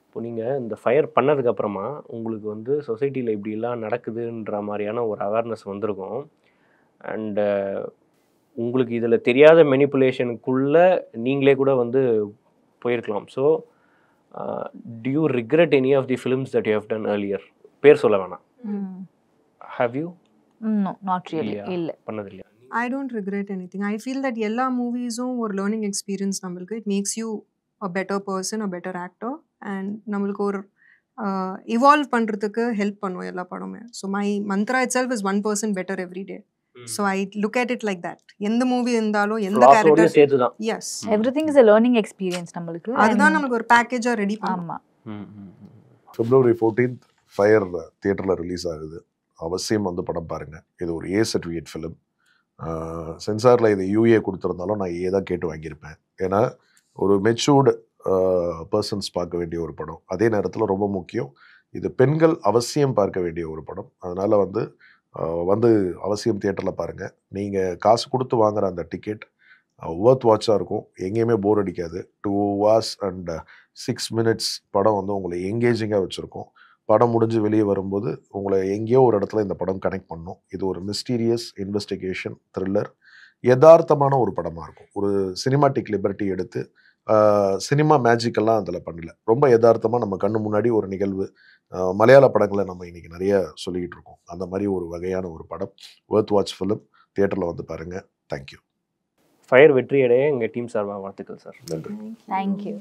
இப்போ நீங்கள் இந்த ஃபயர் பண்ணதுக்கப்புறமா உங்களுக்கு வந்து சொசைட்டியில் இப்படிலாம் நடக்குதுன்ற மாதிரியான ஒரு அவேர்னஸ் வந்திருக்கும். அண்டு உங்களுக்கு இதில் தெரியாத மெனிப்புலேஷனுக்குள்ளே நீங்களே கூட வந்து போயிருக்கலாம். So do you regret any of the films that you have done earlier? பேர் சொல்ல வேணாம். Have you? No, not really. இல்ல. பண்ணது இல்லையா? I don't regret anything. I feel that எல்லா மூவிஸும் ஒரு லேர்னிங் எக்ஸ்பீரியன்ஸ் நம்மளுக்கு. It makes you a better person, a better actor, and நம்மளுக்கு ஒரு evolve பண்ணுறதுக்கு ஹெல்ப் பண்ணும் எல்லா படமே. So my Mantra itself is 1% better every day. So I look at it like that. எந்த மூவி இருந்தாலும் எந்த கேரக்டர் சேர்த்து தான். Yes, everything is a learning experience நம்மளுக்கு. அதுதான் நமக்கு ஒரு பேக்கேஜா ரெடி பண்ணும். ஆமா. February 14th ஃபயர் தியேட்டரில் ரிலீஸ் ஆகுது. அவசியம் வந்து படம் பாருங்க. இது ஒரு ஏ சர்டிஃபிகேட் ஃபிலிம். சென்சாரில் இது யூஏ கொடுத்துருந்தாலும் நான் ஏ தான் கேட்டு வாங்கியிருப்பேன். ஏன்னா ஒரு மெச்சூர்டு பர்சன்ஸ் பார்க்க வேண்டிய ஒரு படம். அதே நேரத்தில் ரொம்ப முக்கியம், இது பெண்கள் அவசியம் பார்க்க வேண்டிய ஒரு படம். அதனால் வந்து அவசியம் தியேட்டரில் பாருங்கள். நீங்கள் காசு கொடுத்து வாங்குகிற அந்த டிக்கெட் ஒர்த் வாட்சாக இருக்கும். எங்கேயுமே போர் அடிக்காது. 2 hours and 6 minutes படம் வந்து உங்களை எங்கேஜிங்காக வச்சுருக்கோம். படம் முடிஞ்சு வெளியே வரும்போது உங்களை எங்கேயோ ஒரு இடத்துல இந்த படம் கனெக்ட் பண்ணும். இது ஒரு மிஸ்டீரியஸ் இன்வெஸ்டிகேஷன் த்ரில்லர், யதார்த்தமான ஒரு படமாக இருக்கும். ஒரு சினிமாட்டிக் லிபர்ட்டி எடுத்து சினிமா மேஜிக்கெல்லாம் அதில் பண்ணல. ரொம்ப யதார்த்தமாக நம்ம கண்ணு முன்னாடி ஒரு நிகழ்வு. மலையாள படங்களை நம்ம இன்றைக்கி நிறைய சொல்லிக்கிட்டு இருக்கோம். அந்த மாதிரி ஒரு வகையான ஒரு படம். Worth watch film. தியேட்டரில் வந்து பாருங்கள். தேங்க்யூ. ஃபயர் வெற்றியடைய எங்கள் டீம் சார்பாக வாழ்த்துக்கள் சார். நன்றி. தேங்க்யூ.